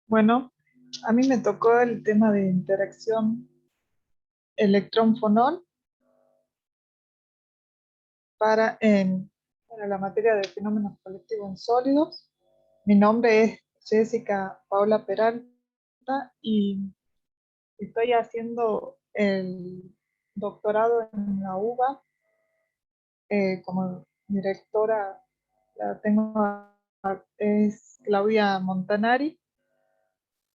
Bueno, a mí me tocó el tema de interacción electrón-fonón para la materia de fenómenos colectivos en sólidos. Mi nombre es Jessica Paula Peralta y estoy haciendo el doctorado en la UBA. Como directora la tengo es Claudia Montanari,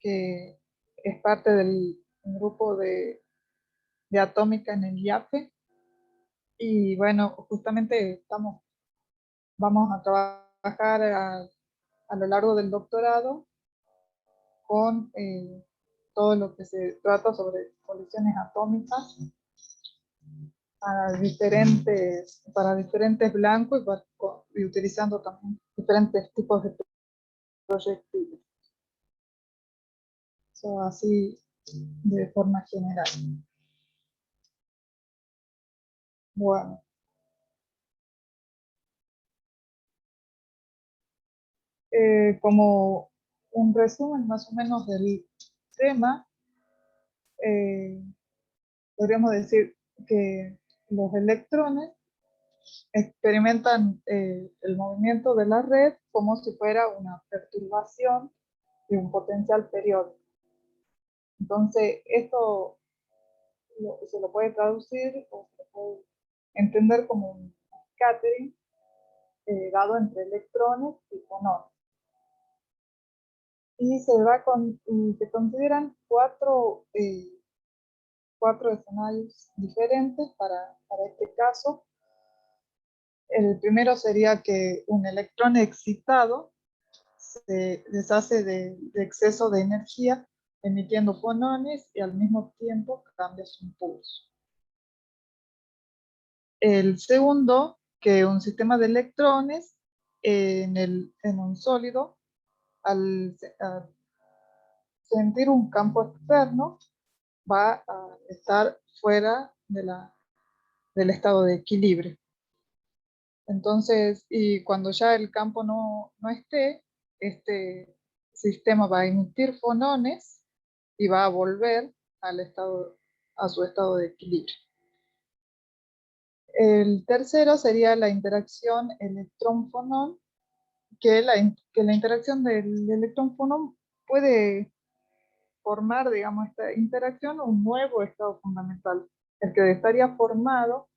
que es parte del grupo de atómica en el IAFE. Y bueno, justamente vamos a trabajar a lo largo del doctorado con todo lo que se trata sobre colisiones atómicas para diferentes blancos y utilizando también diferentes tipos de proyectiles. Eso así de forma general. Bueno, como un resumen más o menos del tema, eh, podríamos decir que los electrones experimentan el movimiento de la red como si fuera una perturbación de un potencial periódico. Entonces, esto se lo puede traducir o se puede entender como un scattering dado entre electrones y fonones. Y se consideran cuatro escenarios diferentes para este caso. El primero sería que un electrón excitado se deshace de exceso de energía emitiendo fonones y al mismo tiempo cambia su impulso. El segundo, que un sistema de electrones en un sólido, al sentir un campo externo, va a estar fuera del estado de equilibrio. Entonces, y cuando ya el campo no esté, este sistema va a emitir fonones y va a volver a su estado de equilibrio. El tercero sería la interacción electrón-fonón, que la interacción del electrón-fonón puede formar, digamos, esta interacción un nuevo estado fundamental, el que estaría formado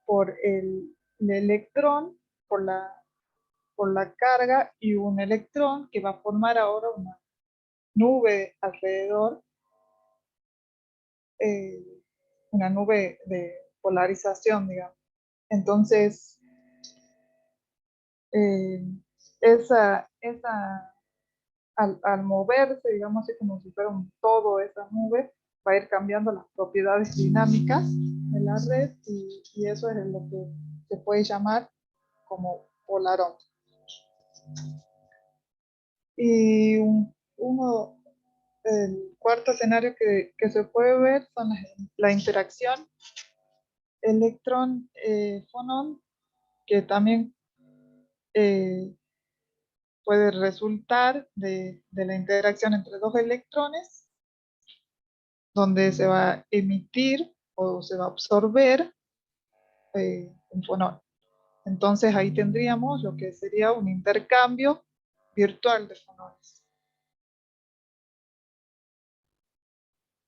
por el electrón, por la carga y un electrón que va a formar ahora una nube alrededor, eh, una nube de polarización, digamos. Entonces, eh, al moverse, digamos así como si fuera un todo, esa nube va a ir cambiando las propiedades dinámicas de la red y eso es lo que se puede llamar como polarón. Y el cuarto escenario que se puede ver son la interacción electrón-fonón, que también eh, puede resultar de la interacción entre dos electrones, donde se va a emitir o se va a absorber un fonón. Entonces ahí tendríamos lo que sería un intercambio virtual de fonones.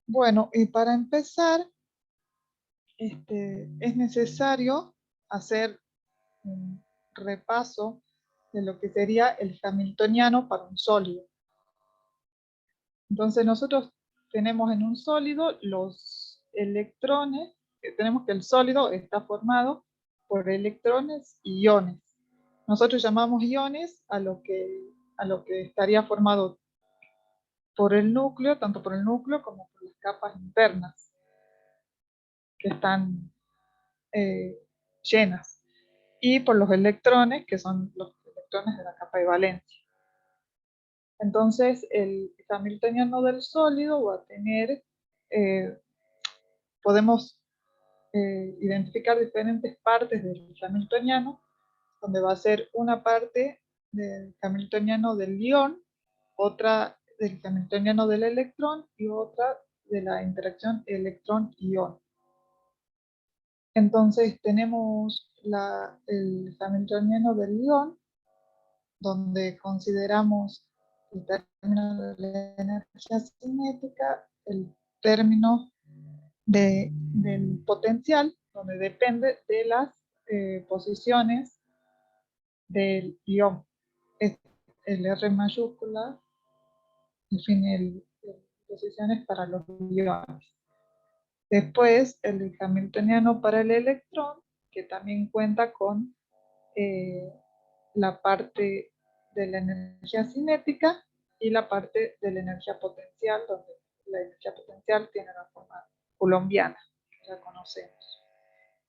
Bueno, y para empezar, es necesario hacer un repaso de lo que sería el hamiltoniano para un sólido. Entonces nosotros tenemos en un sólido los electrones, tenemos que el sólido está formado por electrones y iones. Nosotros llamamos iones a lo que estaría formado por el núcleo, tanto por el núcleo como por las capas internas, que están llenas, y por los electrones, que son los electrones de la capa de valencia. Entonces, el hamiltoniano del sólido va a tener, podemos identificar diferentes partes del hamiltoniano, donde va a ser una parte del hamiltoniano del ion, otra del hamiltoniano del electrón y otra de la interacción electrón-ion. Entonces tenemos el hamiltoniano del ion, donde consideramos el término de la energía cinética, el término del potencial, donde depende de las posiciones del ion. El R mayúscula define posiciones para los iones. Después, el hamiltoniano para el electrón, que también cuenta con la parte de la energía cinética y la parte de la energía potencial, donde la energía potencial tiene la forma coulombiana, que ya conocemos.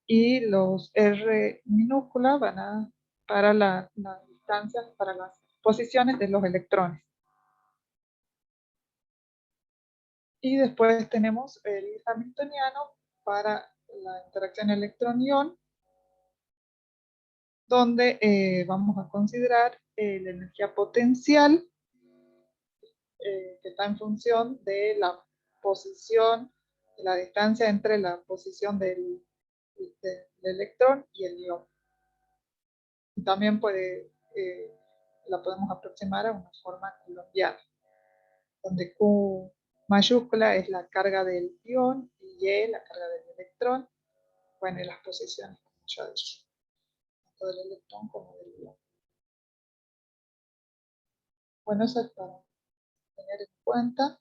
Y los R minúsculas van para las distancias, para las posiciones de los electrones. Y después tenemos el hamiltoniano para la interacción electrón-ion, donde vamos a considerar la energía potencial, que está en función de la posición, de la distancia entre la posición del electrón y el ion. Y también la podemos aproximar a una forma coulombiana, donde Q mayúscula es la carga del ion y Y la carga del electrón. Bueno, y las posiciones, como ya dije, tanto del electrón como del ion. Bueno, eso es para tener en cuenta.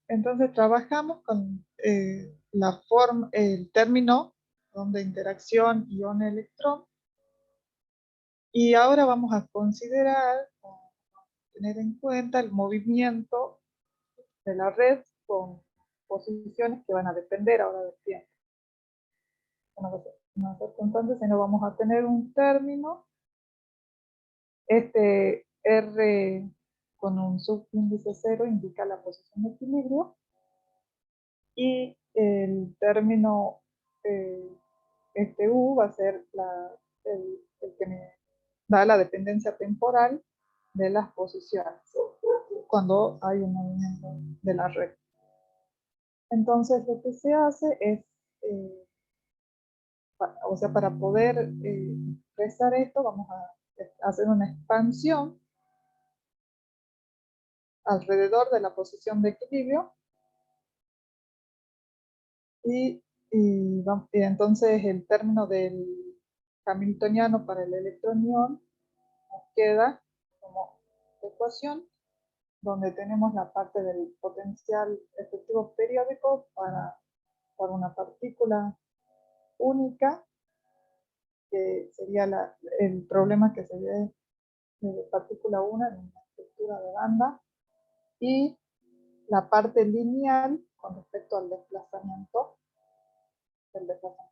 Entonces trabajamos con el término de interacción ion-electrón, y ahora vamos a considerar, tener en cuenta el movimiento de la red con posiciones que van a depender ahora del tiempo. No va a ser constante, sino vamos a tener un término, este R con un subíndice 0 indica la posición de equilibrio, y el término este U va a ser el que me da la dependencia temporal de las posiciones cuando hay un movimiento de la red. Entonces lo que se hace es, o sea, para poder expresar esto, vamos a hacer una expansión alrededor de la posición de equilibrio, y entonces el término del hamiltoniano para el electrón-ion nos queda como ecuación, donde tenemos la parte del potencial efectivo periódico para una partícula única, que sería el problema que se ve de partícula 1 en una estructura de banda, y la parte lineal con respecto al desplazamiento del desplazamiento.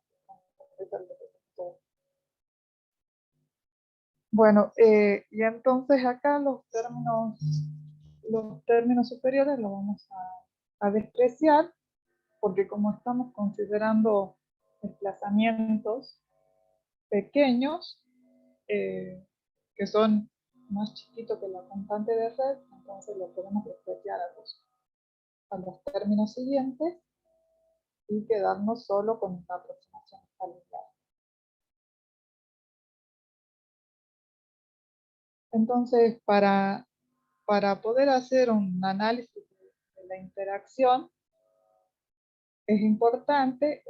Bueno, y entonces acá los términos superiores los vamos a despreciar, porque como estamos considerando desplazamientos pequeños, que son más chiquitos que la constante de red, entonces lo podemos despreciar a los términos siguientes y quedarnos solo con la aproximación lineal. Entonces, para poder hacer un análisis de la interacción, es importante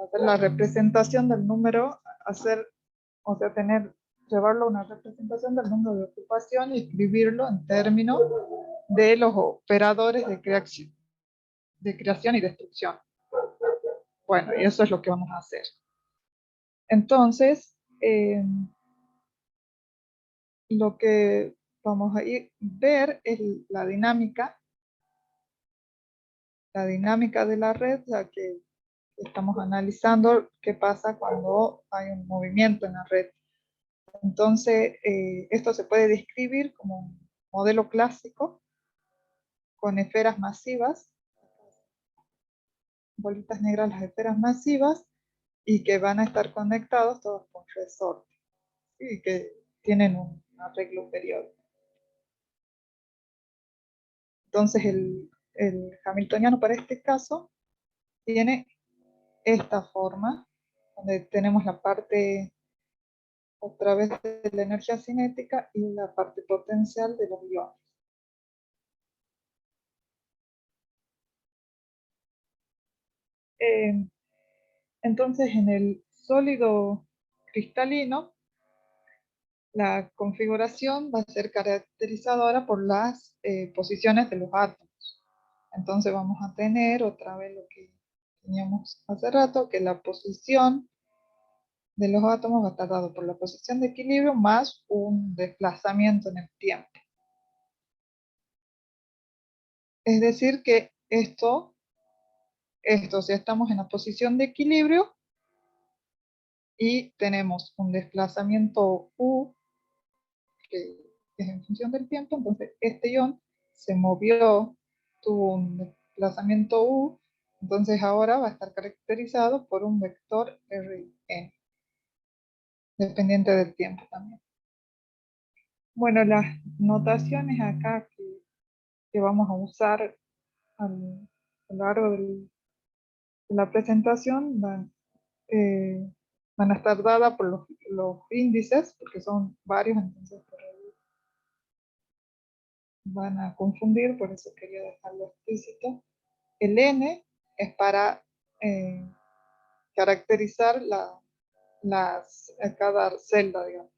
hacer la representación del número, llevarlo a una representación del número de ocupación y escribirlo en términos de los operadores de creación y destrucción. Bueno, y eso es lo que vamos a hacer. Entonces, lo que vamos a ver es la dinámica de la red, ya que estamos analizando qué pasa cuando hay un movimiento en la red. Entonces, esto se puede describir como un modelo clásico con esferas masivas, bolitas negras, las esferas masivas, y que van a estar conectados todos con resorte, y que tienen un arreglo periódico. Entonces el hamiltoniano para este caso tiene esta forma, donde tenemos la parte otra vez de la energía cinética y la parte potencial de los iones. Entonces en el sólido cristalino, la configuración va a ser caracterizada ahora por las posiciones de los átomos. Entonces vamos a tener otra vez lo que teníamos hace rato, que la posición de los átomos va a estar dado por la posición de equilibrio más un desplazamiento en el tiempo. Es decir que si estamos en la posición de equilibrio y tenemos un desplazamiento U, que es en función del tiempo, entonces este ion se movió, tuvo un desplazamiento U, entonces ahora va a estar caracterizado por un vector Rn, dependiente del tiempo también. Bueno, las notaciones acá que vamos a usar a lo largo de la presentación van a estar dadas por los índices, porque son varios, entonces por ahí van a confundir, por eso quería dejarlo explícito. El N es para caracterizar cada celda, digamos.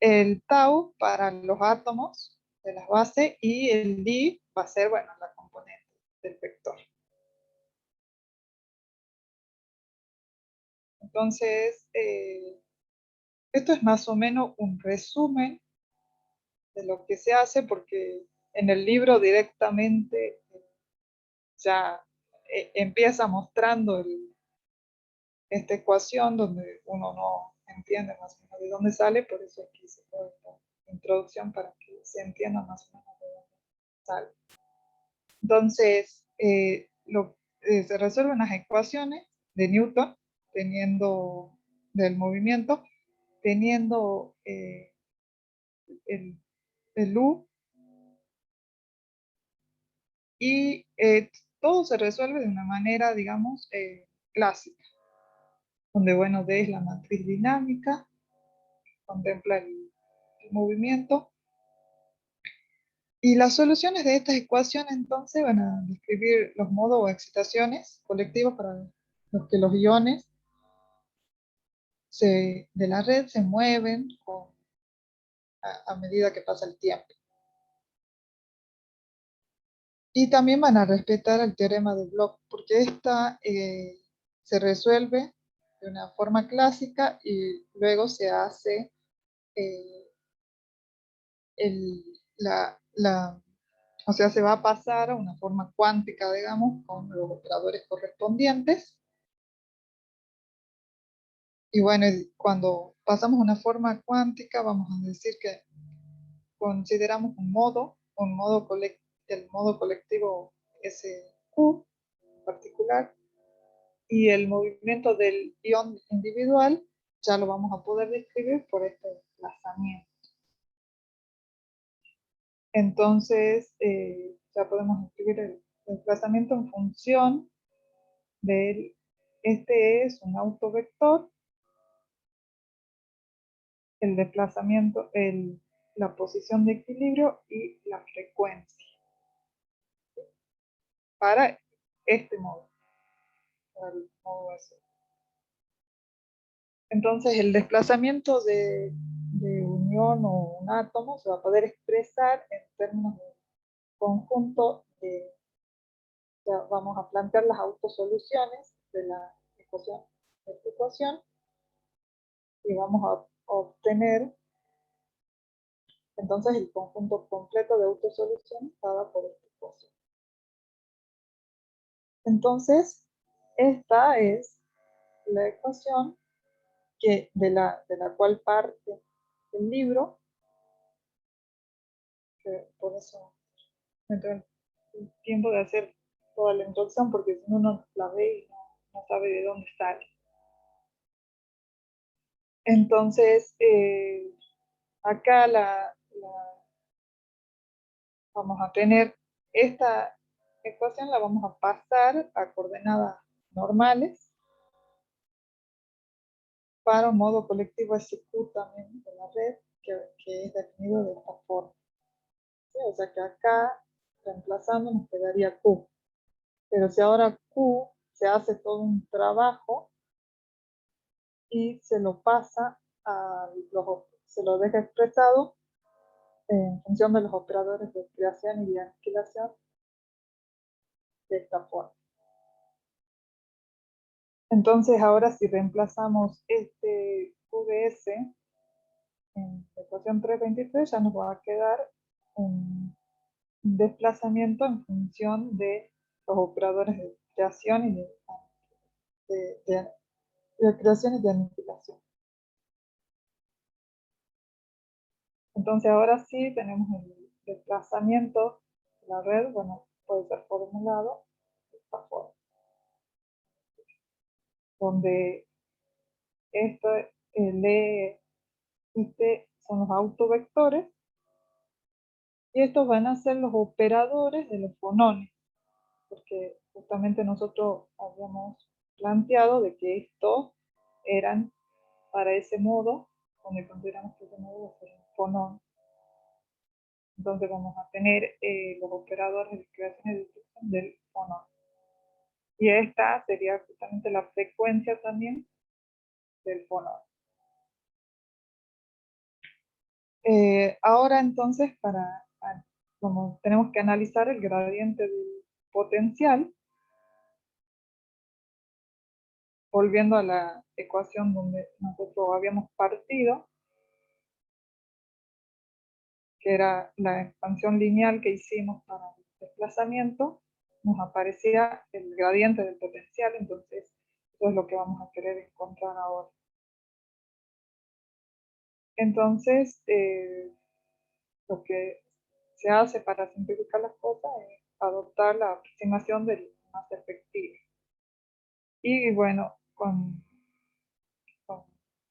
El tau para los átomos de las bases y el D va a ser, bueno, la componente del vector. Entonces, esto es más o menos un resumen de lo que se hace, porque en el libro directamente ya empieza mostrando esta ecuación donde uno no entiende más o menos de dónde sale, por eso aquí se toda esta introducción para que se entienda más o menos de dónde sale. Entonces, se resuelven las ecuaciones de Newton, teniendo del movimiento, teniendo el U, y todo se resuelve de una manera, digamos, clásica, donde, bueno, D es la matriz dinámica, contempla el movimiento, y las soluciones de estas ecuaciones entonces van a describir los modos o excitaciones colectivos para los que los iones de la red se mueven a medida que pasa el tiempo. Y también van a respetar el teorema de Bloch, porque esta se resuelve de una forma clásica y luego se hace o sea, se va a pasar a una forma cuántica, digamos, con los operadores correspondientes. Y bueno, cuando pasamos a una forma cuántica, vamos a decir que consideramos el modo colectivo SQ en particular, y el movimiento del ion individual ya lo vamos a poder describir por este desplazamiento. Entonces, ya podemos escribir el desplazamiento en función del, este es un autovector, el desplazamiento, la posición de equilibrio y la frecuencia para este modo, para el modo S. Entonces, el desplazamiento de unión o un átomo se va a poder expresar en términos de conjunto. Ya vamos a plantear las autosoluciones de esta ecuación, y vamos a obtener entonces el conjunto completo de autosoluciones dada por esta ecuación. Entonces, esta es la ecuación de la cual parte el libro, que por eso me tomé el tiempo de hacer toda la introducción, porque si uno la ve y no sabe de dónde sale. Entonces, acá vamos a tener esta ecuación, la vamos a pasar a coordenadas normales para un modo colectivo SQ también de la red, que es definido de esta forma. ¿Sí? O sea que acá, reemplazando, nos quedaría Q. Pero si ahora Q se hace todo un trabajo y se lo pasa se lo deja expresado en función de los operadores de creación y de aniquilación de esta forma. Entonces ahora si reemplazamos este QDS en la ecuación 323 ya nos va a quedar un desplazamiento en función de los operadores de creación y de, de, de creación y de aniquilación. Entonces ahora sí tenemos el desplazamiento de la red, bueno, puede ser formulado de esta forma, donde esto, el E y T son los autovectores, y estos van a ser los operadores de los fonones, porque justamente nosotros habíamos planteado de que estos eran para ese modo, donde consideramos que ese modo va a ser un fonón. Entonces vamos a tener los operadores de creación y destrucción del fonón. Y esta sería justamente la frecuencia también del fonón. Ahora entonces, como tenemos que analizar el gradiente del potencial, volviendo a la ecuación donde nosotros habíamos partido, que era la expansión lineal que hicimos para el desplazamiento, nos aparecía el gradiente del potencial, entonces eso es lo que vamos a querer encontrar ahora. Entonces, lo que se hace para simplificar las cosas es adoptar la aproximación del más efectivo. Y bueno,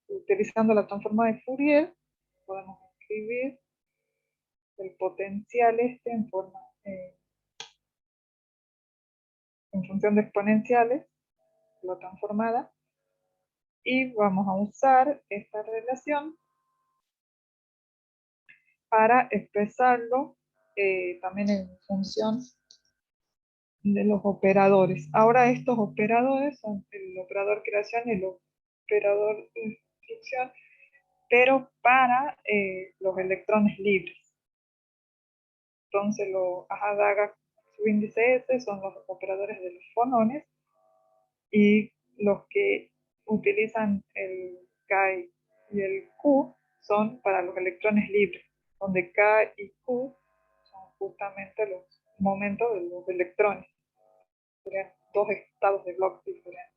utilizando la transforma de Fourier, podemos escribir el potencial en forma, en función de exponenciales, la transformada, y vamos a usar esta relación para expresarlo también en función de los operadores. Ahora estos operadores son el operador creación y el operador destrucción, pero para los electrones libres. Entonces los ADAGA subíndice S son los operadores de los fonones, y los que utilizan el K y el Q son para los electrones libres, donde K y Q son justamente los momentos de los electrones. Serían dos estados de Bloch diferentes.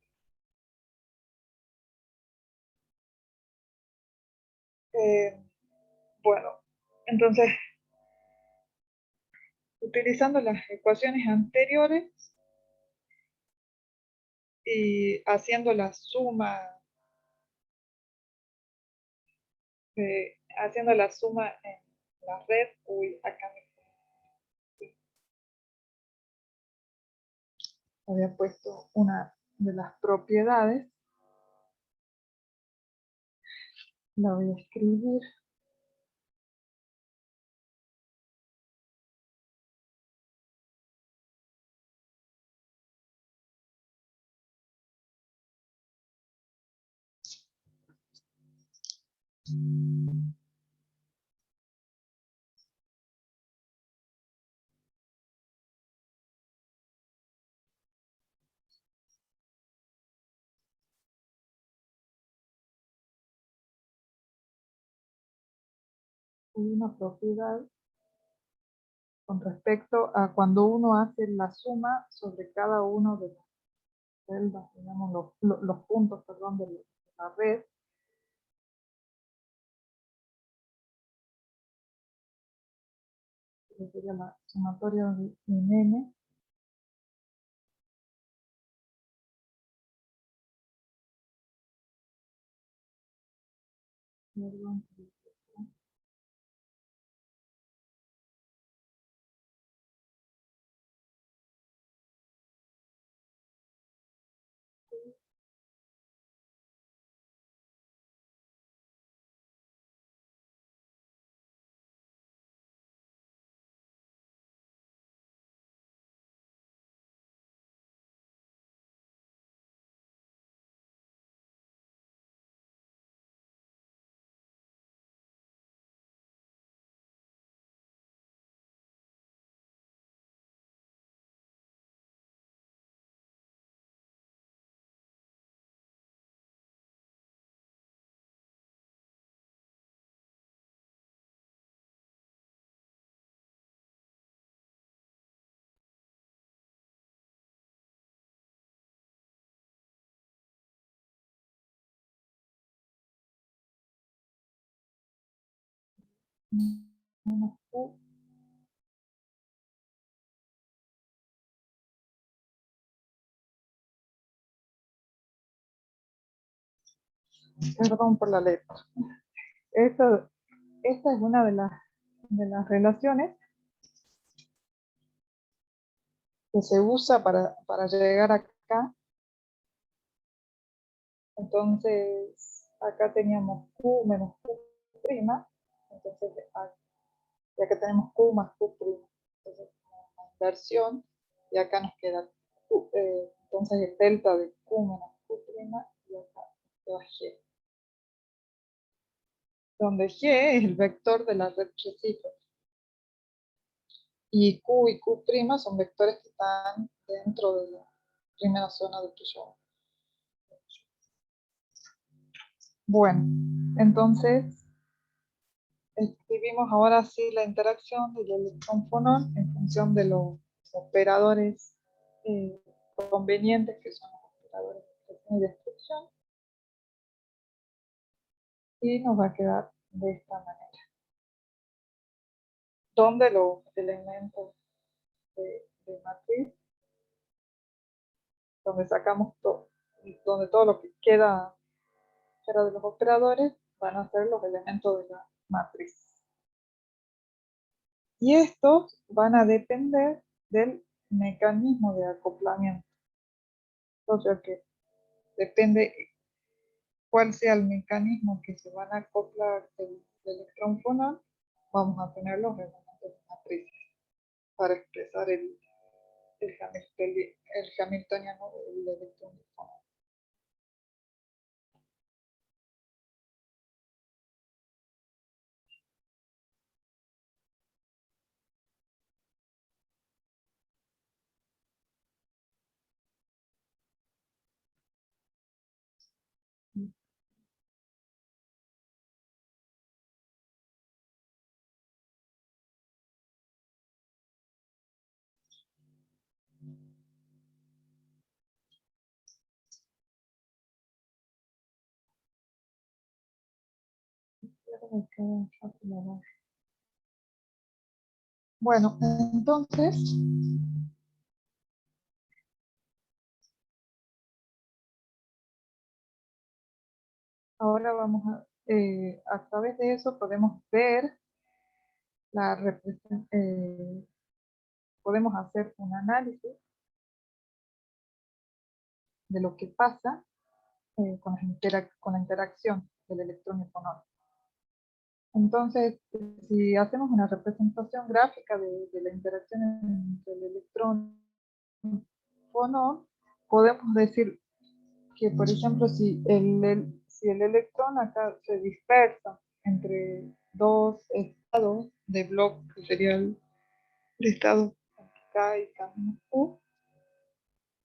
Bueno, entonces, utilizando las ecuaciones anteriores y haciendo la suma, en la red, acá me había puesto una de las propiedades, la voy a escribir. Una propiedad con respecto a cuando uno hace la suma sobre cada uno de las celdas, digamos, los puntos, perdón, de la red. Que sería la sumatoria de n, perdón, menos Q. Perdón por la letra. Esta es una de las relaciones que se usa para llegar acá. Entonces, acá teníamos Q menos Q', entonces ya que tenemos Q más Q', entonces una inversión, y acá nos queda Q, entonces el delta de Q menos Q', y acá queda G, donde G es el vector de la red recíproca, y Q son vectores que están dentro de la primera zona de Puyo. Bueno, entonces escribimos ahora sí la interacción del electrón-fonón en función de los operadores eh, convenientes, que son los operadores de creación y destrucción, y nos va a quedar de esta manera, donde los elementos de matriz, donde sacamos todo, donde todo lo que queda fuera de los operadores van a ser los elementos de la matriz. Y estos van a depender del mecanismo de acoplamiento. O sea que depende cuál sea el mecanismo que se van a acoplar el electrón-fonón, vamos a tener los elementos de matriz para expresar el hamiltoniano del electrón-fonón. Bueno, entonces, ahora vamos a través de eso podemos ver la podemos hacer un análisis de lo que pasa con la interacción del electrón y el fonón. Entonces, si hacemos una representación gráfica de la interacción entre el electrón y el fonón, podemos decir que, por ejemplo, si el electrón acá se dispersa entre dos estados de bloque, que sería el estado K y K menos Q,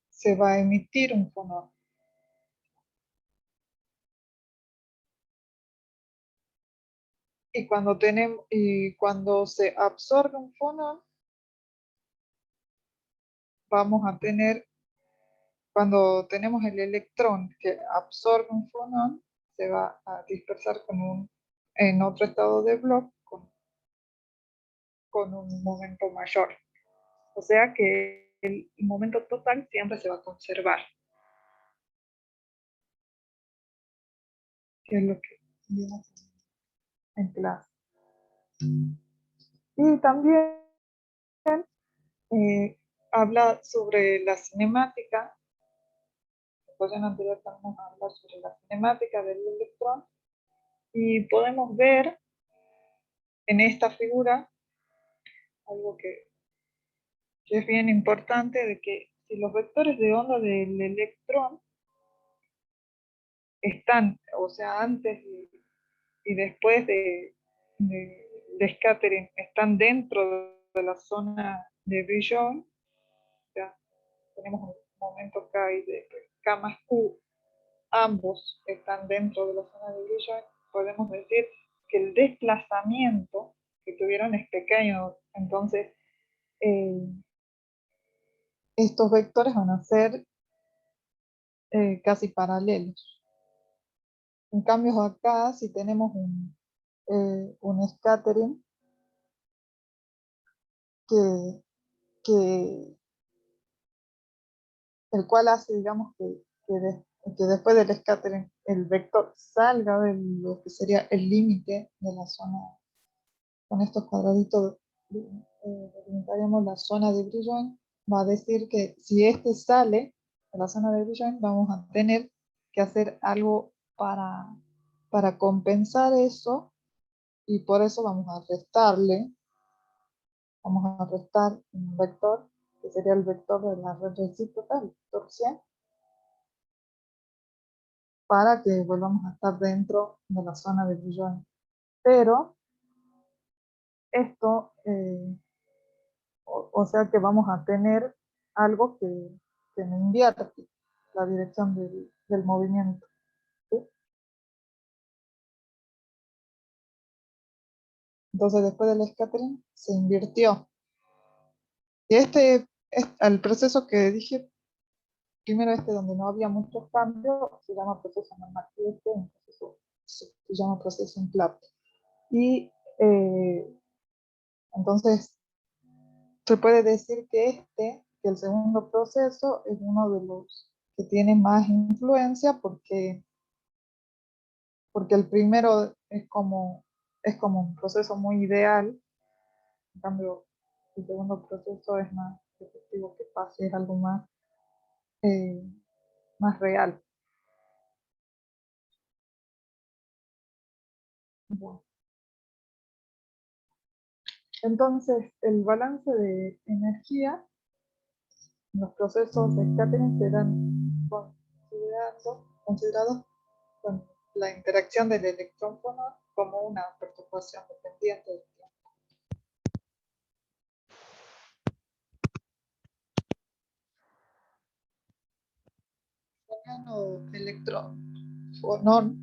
se va a emitir un fonón. Y cuando se absorbe un fonón, vamos a tener, cuando tenemos el electrón que absorbe un fonón, se va a dispersar en otro estado de Bloch con un momento mayor. O sea que el momento total siempre se va a conservar, que es lo que vimos en clase. Y también eh, habla sobre la cinemática. Después en anterior también vamos a hablar sobre la cinemática del electrón, y podemos ver en esta figura algo que es bien importante, de que si los vectores de onda del electrón están, o sea, antes y después de scattering, están dentro de la zona de Brillouin, ya tenemos un momento K y de K más Q, ambos están dentro de la zona de Brillouin, podemos decir que el desplazamiento que tuvieron es pequeño. Entonces eh, estos vectores van a ser casi paralelos. En cambio acá, si tenemos un scattering que, que el cual hace, digamos, que después del scattering el vector salga de lo que sería el límite de la zona. Con estos cuadraditos delimitaríamos la zona de Brillouin. Va a decir que si este sale de la zona de Brillouin, vamos a tener que hacer algo para compensar eso, y por eso vamos a restarle, vamos a restar un vector, que sería el vector de la red recíproca, el vector 100, para que volvamos a estar dentro de la zona de Brillouin. Pero esto, o sea que vamos a tener algo que me invierte la dirección del movimiento. ¿Sí? Entonces después del scattering se invirtió. Y el proceso que dije primero, donde no había muchos cambios, se llama proceso normativo, un proceso, se llama proceso en Clapeyron. Y entonces se puede decir que el segundo proceso es uno de los que tiene más influencia, porque el primero es como un proceso muy ideal. En cambio el segundo proceso es más efectivo que pase, es algo eh, más real. Bueno, entonces el balance de energía en los procesos de scattering serán considerados con la interacción del electrón-fonón como una perturbación dependiente del tiempo. El electrón-fonón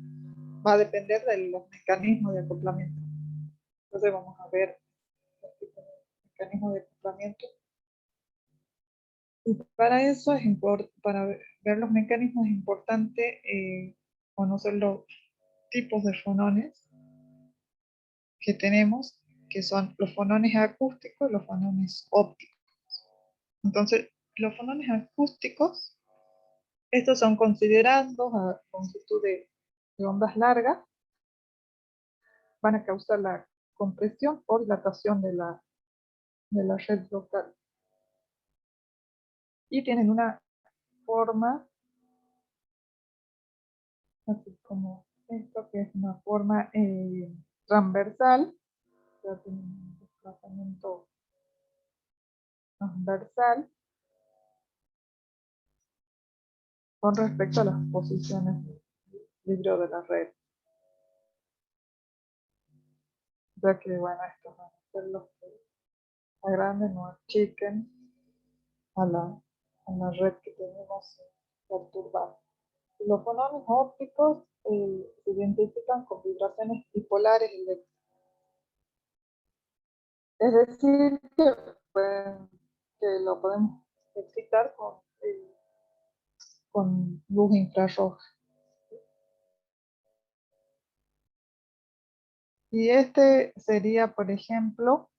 va a depender de los mecanismos de acoplamiento. Entonces vamos a ver los tipos de mecanismos de acoplamiento. Y para eso, para ver los mecanismos, es importante conocer los tipos de fonones que tenemos, que son los fonones acústicos y los fonones ópticos. Entonces, los fonones acústicos, estos son considerados a longitud de ondas largas, van a causar la compresión o dilatación de la red local. Y tienen una forma, así como esto, que es una forma transversal, o sea, tiene un desplazamiento transversal con respecto a las posiciones de equilibrio de la red. Ya que, bueno, estos van a ser los que agranden o achiquen a la red que tenemos perturbada. Los fonones ópticos se identifican con vibraciones dipolares eléctricas. Es decir, que lo podemos excitar con luz infrarroja. Y este sería, por ejemplo,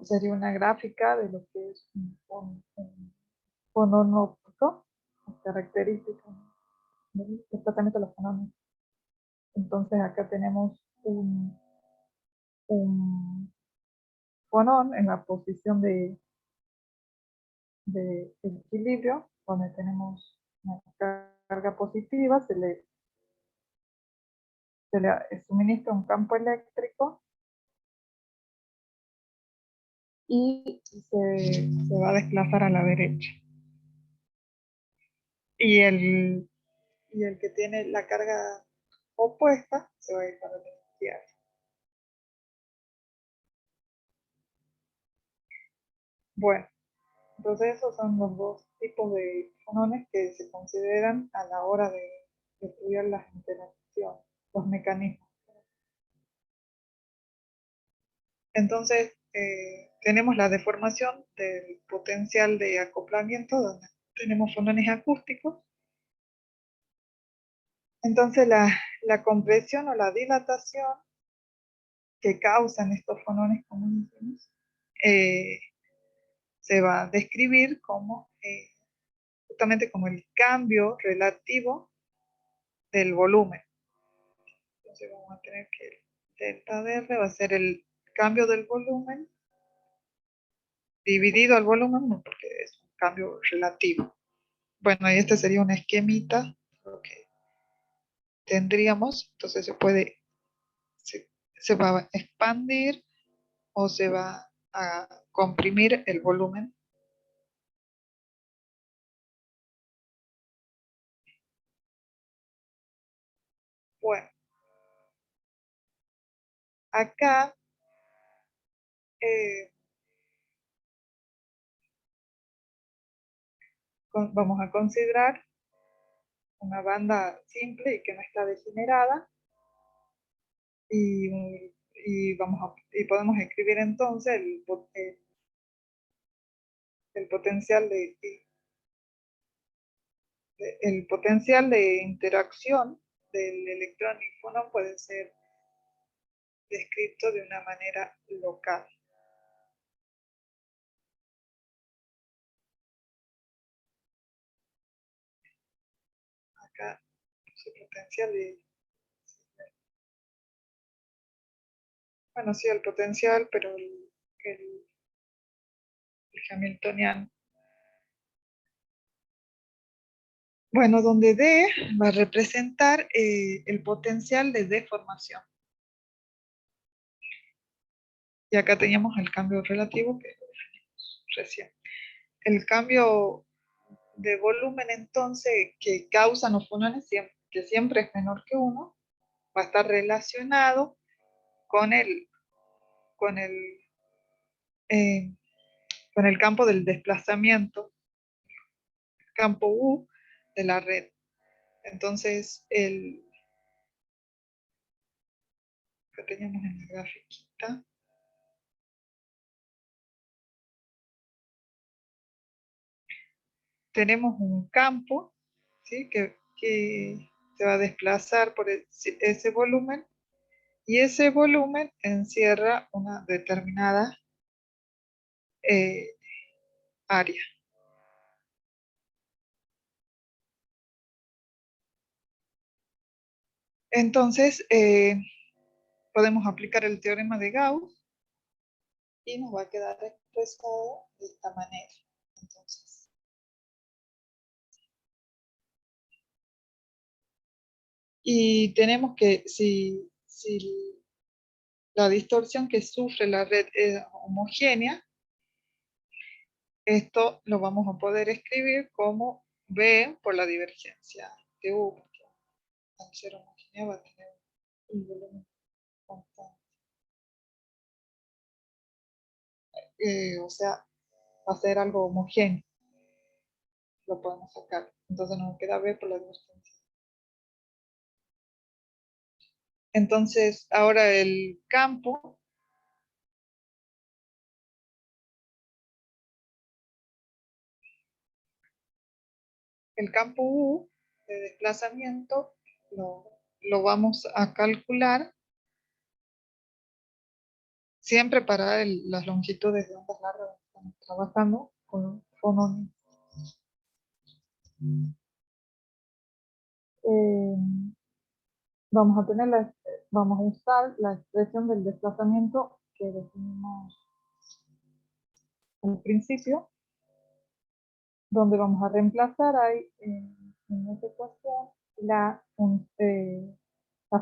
sería una gráfica de lo que es un fonón óptico, las características del tratamiento de los fonones. Entonces acá tenemos un fonón en la posición de equilibrio, donde tenemos una carga positiva, se le suministra un campo eléctrico y se va a desplazar a la derecha. Y el que tiene la carga opuesta se va a ir para la izquierda. Bueno, entonces esos son los dos tipos de fonones que se consideran a la hora de estudiar las interacciones, los mecanismos. Entonces, tenemos la deformación del potencial de acoplamiento, donde tenemos fonones acústicos Entonces la compresión o la dilatación que causan estos fonones, como decimos, eh, se va a describir como justamente como el cambio relativo del volumen. Entonces vamos a tener que el delta de R va a ser el cambio del volumen dividido al volumen, no, porque es un cambio relativo. Bueno, y este sería un esquemita, lo que tendríamos, entonces se va a expandir o se va a comprimir el volumen. Bueno, acá eh, vamos a considerar una banda simple y que no está degenerada y podemos escribir entonces el potencial el potencial de interacción del electrón y fonón puede ser descrito de una manera local. Acá su potencial de, bueno, sí, el potencial, pero el hamiltoniano. Bueno, donde D va a representar el potencial de deformación. Y acá teníamos el cambio relativo que recién. El cambio de volumen entonces que causan los fonones, que siempre es menor que 1, va a estar relacionado con con el, eh, con el campo del desplazamiento, campo U de la red. Entonces, que teníamos en la grafiquita, tenemos un campo, ¿sí? que se va a desplazar por ese volumen y ese volumen encierra una determinada área. Entonces, podemos aplicar el teorema de Gauss y nos va a quedar expresado de esta manera. Entonces, y tenemos que, si la distorsión que sufre la red es homogénea, esto lo vamos a poder escribir como B por la divergencia de U, porque al ser homogénea va a tener un volumen constante. O sea, va a ser algo homogéneo, lo podemos sacar. Entonces nos queda B por la divergencia. Entonces, ahora el campo U de desplazamiento lo vamos a calcular siempre para las longitudes de ondas largas que estamos trabajando con fonones. Eh, vamos a usar la expresión del desplazamiento que definimos al principio, donde vamos a reemplazar ahí en esta ecuación las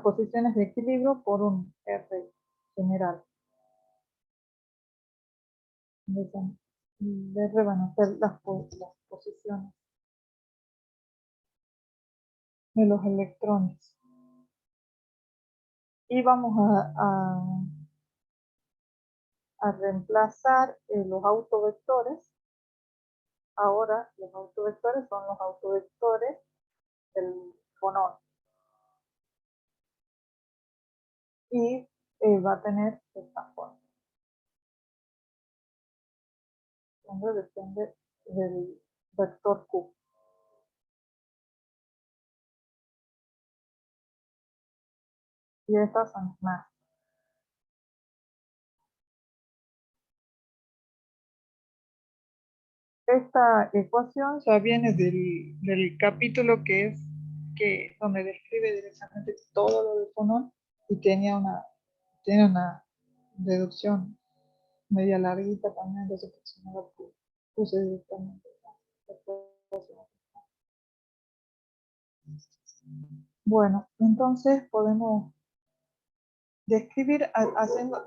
posiciones de equilibrio por un R general. De R van a ser las posiciones de los electrones. Y vamos a reemplazar los autovectores. Ahora los autovectores son los autovectores del fonón. Y va a tener esta forma. Donde depende del vector Q. y estas son más. Esta ecuación ya viene del capítulo que es donde describe directamente todo lo de fonón y tiene una deducción media larguita también, entonces pues, no la puse directamente. Bueno, entonces podemos describir,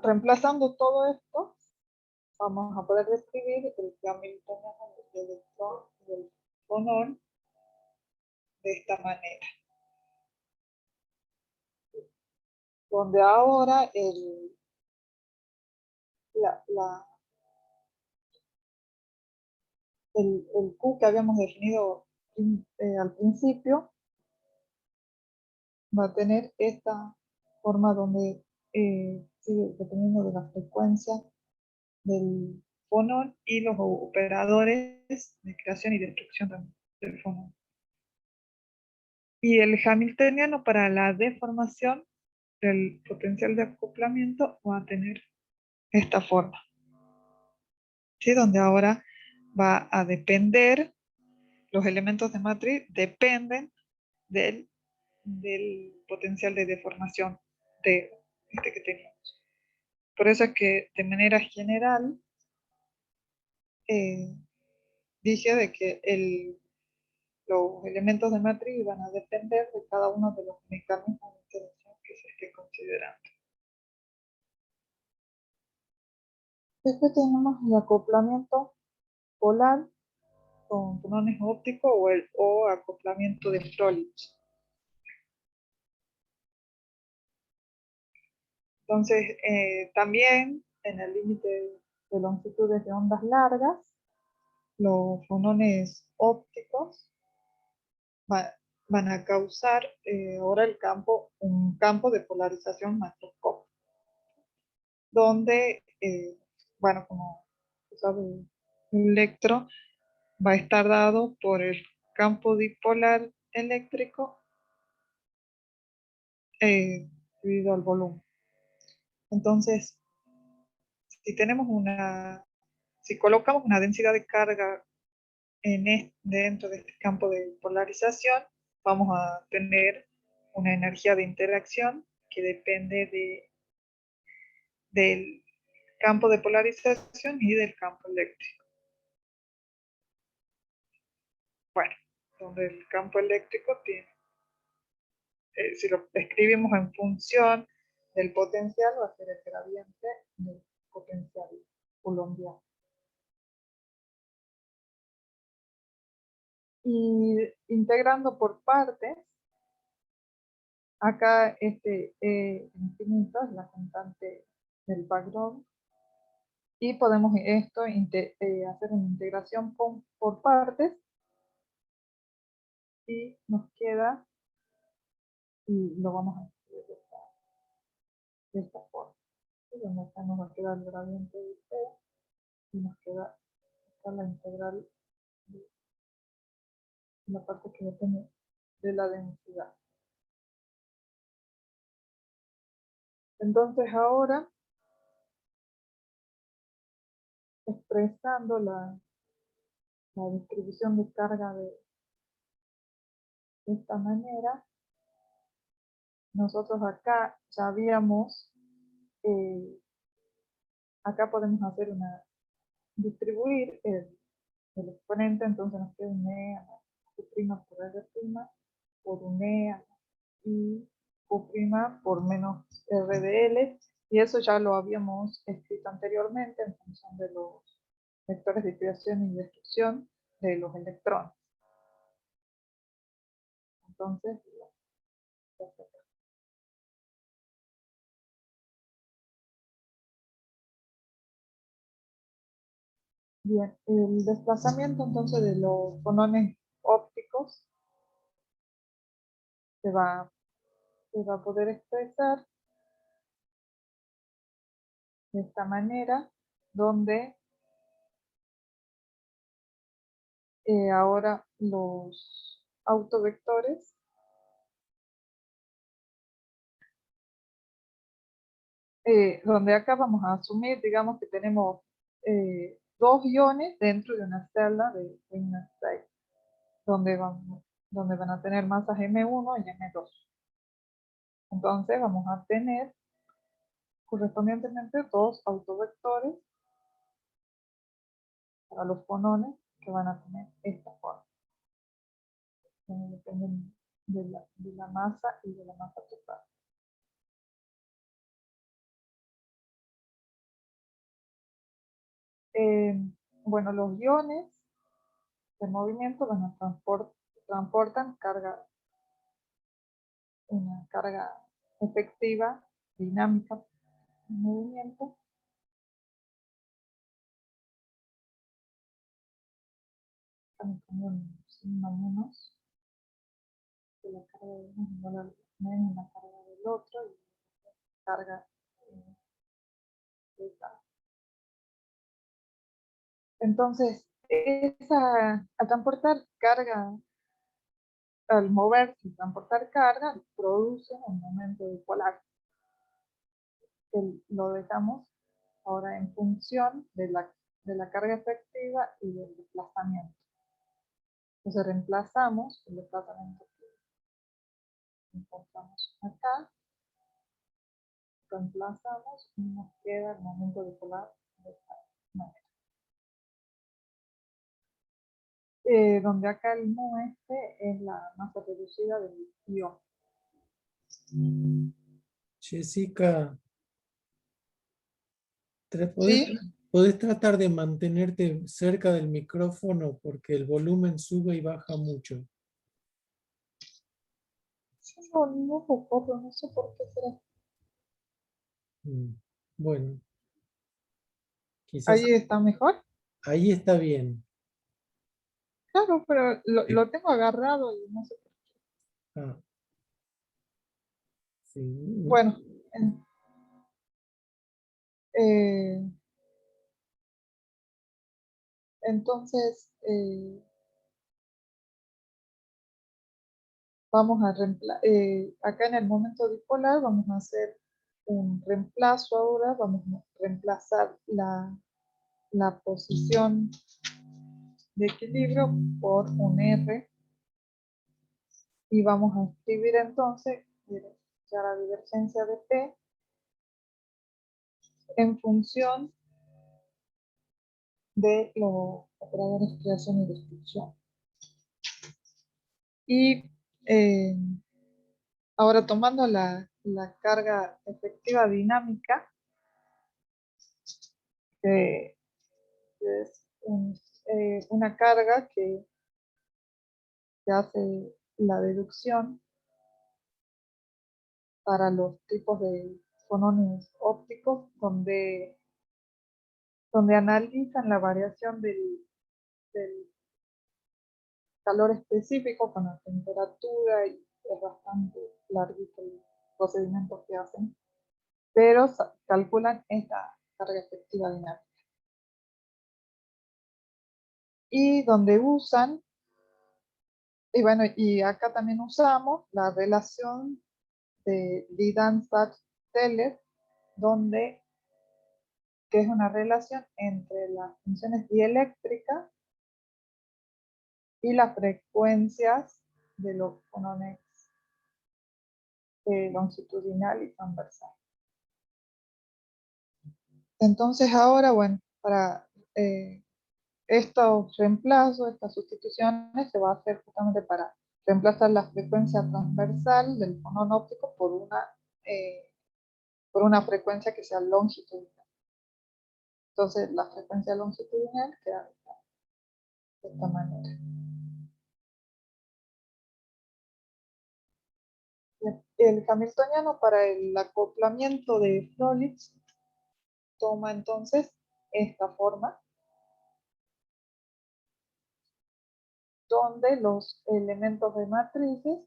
reemplazando todo esto, vamos a poder describir el Hamiltoniano del electrón del fonón de esta manera, donde ahora la, la- el Q que habíamos definido al principio va a tener esta forma donde sigue dependiendo de la frecuencia del fonón y los operadores de creación y destrucción del fonón. Y el hamiltoniano para la deformación del potencial de acoplamiento va a tener esta forma, ¿sí? Donde ahora va a depender, los elementos de matriz dependen del potencial de deformación de este que teníamos. Por eso es que de manera general eh, dije de que los elementos de matriz van a depender de cada uno de los mecanismos de interacción que se esté considerando. Después tenemos el acoplamiento polar con fonones ópticos o acoplamiento de Froelich. Entonces, también en el límite de longitudes de ondas largas, los fonones ópticos van a causar ahora un campo de polarización macroscópica, donde, bueno, como se sabe, el electrón va a estar dado por el campo dipolar eléctrico debido al volumen. Entonces, si colocamos una densidad de carga dentro de este campo de polarización, vamos a tener una energía de interacción que depende del campo de polarización y del campo eléctrico. Bueno, donde el campo eléctrico tiene, si lo escribimos en función del potencial, va a ser el gradiente del potencial coulombiano. Y integrando por partes, acá este infinito es la constante del background y podemos hacer una integración por partes y nos queda, y lo vamos a escribir de esta forma. Y donde acá nos va a quedar el gradiente de T y nos queda acá la integral de la parte que depende de la densidad. Entonces ahora, expresando la distribución de carga de esta manera, nosotros acá ya habíamos, acá podemos hacer distribuir el exponente, entonces nos queda un E a Q' por R' por un E y Q' por menos R de L, y eso ya lo habíamos escrito anteriormente en función de los vectores de creación y destrucción de los electrones. Entonces, bien, el desplazamiento entonces de los fonones ópticos se va, se va a poder expresar de esta manera, donde ahora los autovectores donde acá vamos a asumir, digamos, que tenemos dos iones dentro de una celda de Wigner 6, donde van a tener masas M1 y M2. Entonces vamos a tener correspondientemente dos autovectores para los fonones que van a tener esta forma. Dependen de la masa y de la masa total. Bueno, los iones de movimiento van a transportan una carga efectiva, dinámica, en movimiento. También como un signo menos, que la carga de uno es igual a menos la carga del otro, y carga de esta. Entonces, al transportar carga, al moverse y transportar carga, produce un momento dipolar, que lo dejamos ahora en función de la carga efectiva y del desplazamiento. Entonces reemplazamos el desplazamiento que encontramos acá, reemplazamos y nos queda el momento dipolar de esta manera. Donde acá el mu este es la masa reducida del ion. Jessica, ¿Sí? ¿podés tratar de mantenerte cerca del micrófono porque el volumen sube y baja mucho? No, no recuerdo, no sé por qué será. Bueno, quizás Ahí está mejor. ahí está bien. Claro, pero Sí. lo tengo agarrado y no sé por qué. Ah, sí. Bueno, eh, entonces vamos a acá en el momento dipolar vamos a hacer un reemplazo ahora, vamos a reemplazar la posición de equilibrio por un R y vamos a escribir entonces ya la divergencia de P en función de los operadores creación y destrucción. Y ahora tomando la carga efectiva dinámica, que es una carga que hace la deducción para los tipos de fonones ópticos, donde analizan la variación del calor específico con la temperatura, y es bastante larguito el procedimiento que hacen, pero calculan esta carga efectiva dinámica. Y donde usan, y bueno, y acá también usamos la relación de Lee-Dan-Sachs-Teller, que es una relación entre las funciones dieléctricas y las frecuencias de los fonones longitudinal y transversal. Entonces ahora, bueno, para estos reemplazos, estas sustituciones, se va a hacer justamente para reemplazar la frecuencia transversal del fonón óptico por una frecuencia que sea longitudinal. Entonces la frecuencia longitudinal queda de esta manera. El hamiltoniano para el acoplamiento de Fröhlich toma entonces esta forma, donde los elementos de matrices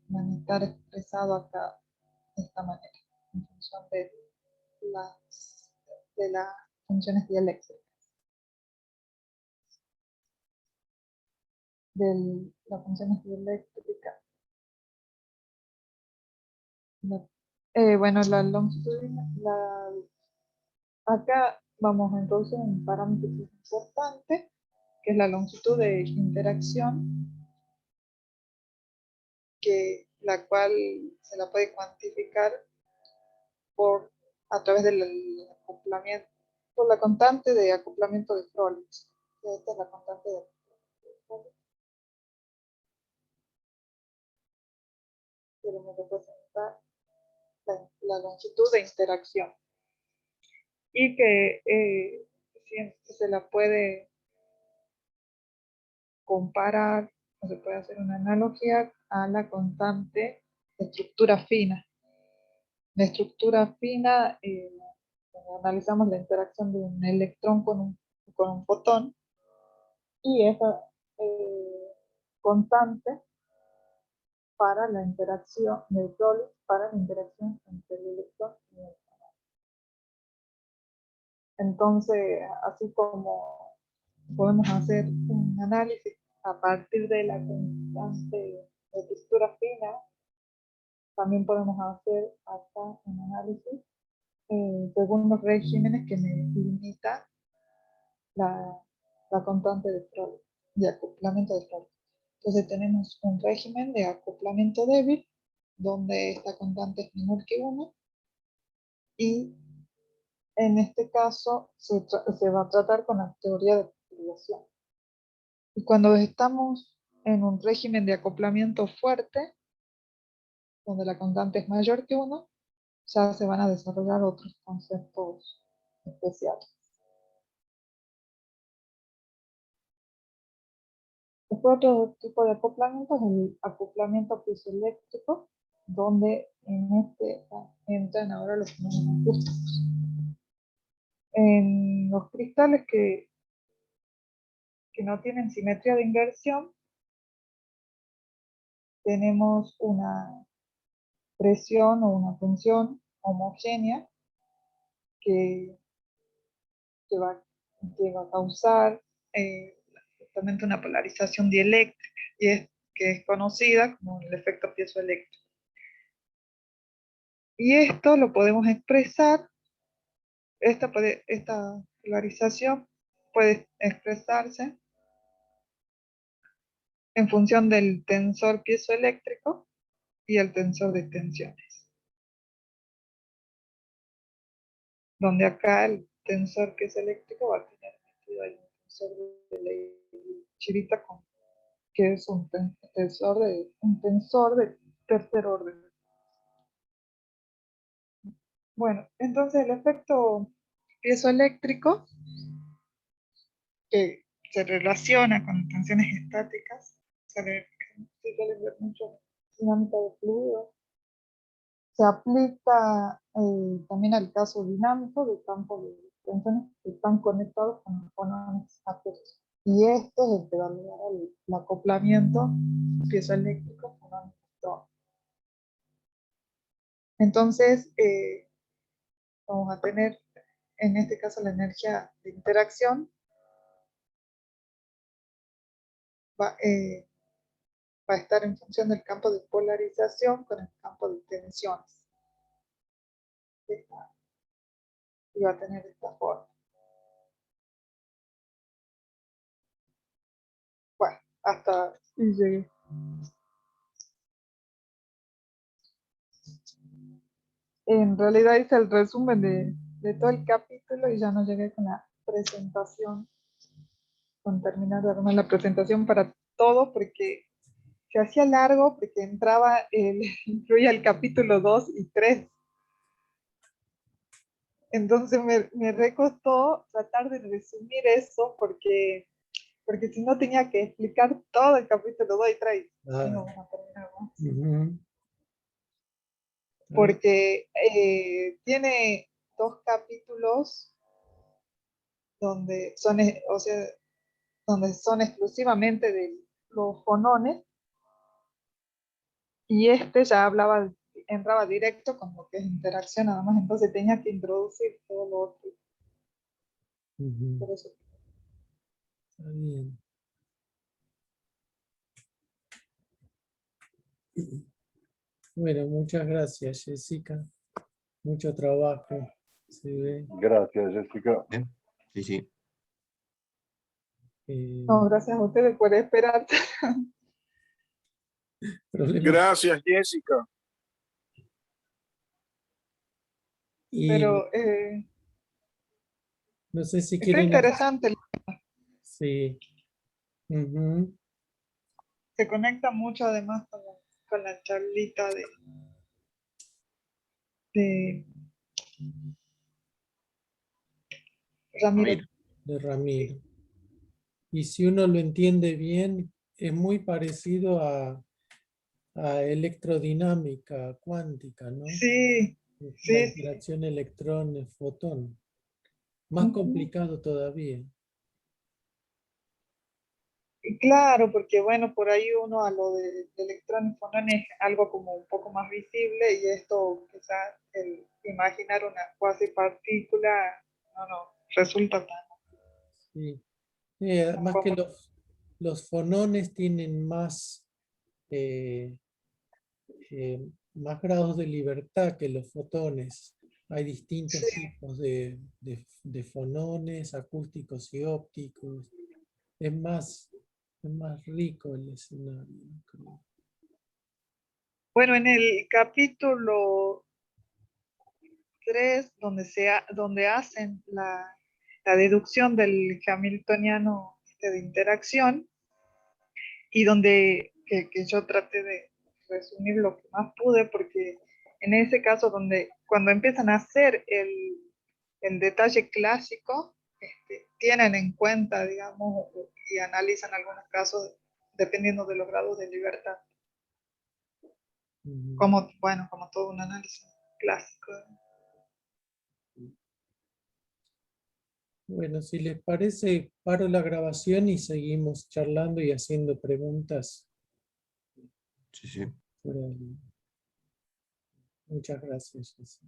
van a estar expresados acá de esta manera, en función de las funciones dieléctricas. De las funciones dieléctricas, Bueno, la longitud, acá vamos a introducir un parámetro importante, que es la longitud de interacción, la cual se la puede cuantificar a través del acoplamiento, por la constante de acoplamiento de Froelich. Esta es la constante de acoplamiento de Froelich, que me representa la longitud de interacción. Y que se la puede comparar, o se puede hacer una analogía a la constante de estructura fina. La estructura fina, cuando analizamos la interacción de un electrón con un fotón, y esa constante para la interacción de Broglie, para la interacción entre el electrón y el fotón. Entonces, así como podemos hacer un análisis a partir de la constante de textura fina, también podemos hacer acá un análisis según los regímenes que me limita la, la constante de Broglie, de acoplamiento de Broglie. Entonces tenemos un régimen de acoplamiento débil, donde esta constante es menor que 1, y en este caso se va a tratar con la teoría de perturbación. Y cuando estamos en un régimen de acoplamiento fuerte, donde la constante es mayor que 1, ya se van a desarrollar otros conceptos especiales. Después otro tipo de acoplamiento es el acoplamiento piezoeléctrico, donde en este entran ahora los fenómenos acústicos. En los cristales que no tienen simetría de inversión, tenemos una presión o una tensión homogénea que, que, va, que va a causar justamente una polarización dieléctrica, que es conocida como el efecto piezoeléctrico. Y esto lo podemos expresar, esta polarización puede expresarse en función del tensor piezoeléctrico y el tensor de tensiones. Donde acá el tensor piezoeléctrico va a tener metido ahí un tensor de Chirita, que es un tensor de tercer orden. Bueno, entonces el efecto piezoeléctrico, que se relaciona con tensiones estáticas, se suele ver mucho dinámica de fluidos, se aplica también al caso dinámico de campos de tensiones que están conectados con fonones acuosos. Y este es el que da lugar al acoplamiento piezoeléctrico fonónico. Entonces, vamos a tener en este caso la energía de interacción va a estar en función del campo de polarización con el campo de tensiones. Y va a tener esta forma. Bueno, hasta ahí llegué. En realidad hice el resumen de todo el capítulo y ya no llegué con la presentación, con terminar de armar la presentación para todo, porque se hacía largo, porque incluía el capítulo 2 y 3. Entonces me recostó tratar de resumir eso, porque si no tenía que explicar todo el capítulo 2 y 3. Y no vamos a terminar más. Porque tiene 2 capítulos donde son, o sea, donde son exclusivamente de los fonones, y este ya entraba directo con lo que es interacción nada más, entonces tenía que introducir todo lo otro. Por eso. Está bien. Bueno, muchas gracias, Jessica. Mucho trabajo. Se ve. Gracias, Jessica. Sí, sí. No, gracias a ustedes por esperar. Problemas. Gracias, Jessica. Y Pero no sé si está quieren. interesante. Sí. Ujú. Se conecta mucho además con la charlita de Ramiro. Ramiro. De Ramiro. Y si uno lo entiende bien, es muy parecido a electrodinámica cuántica, ¿no? Sí, La sí, sí. interacción electrón-fotón. Más Ujú. complicado todavía. Y claro, porque bueno, por ahí uno a lo de electrón y fonón es algo como un poco más visible y esto quizás el imaginar una cuasi partícula no resulta tan Sí. tan Más que cómodo. los fonones tienen eh, más grados de libertad que los fotones. Hay distintos Sí. tipos de fonones, acústicos y ópticos. Es más rico el escenario, creo. Bueno, en el capítulo 3, donde hacen la deducción del hamiltoniano de interacción, y donde que yo traté de resumir lo que más pude, porque en ese caso cuando empiezan a hacer el detalle clásico, tienen en cuenta, digamos, y analizan algunos casos dependiendo de los grados de libertad, como todo un análisis clásico. Bueno, si les parece, paro la grabación y seguimos charlando y haciendo preguntas. Sí, sí. Muchas gracias, Jessica.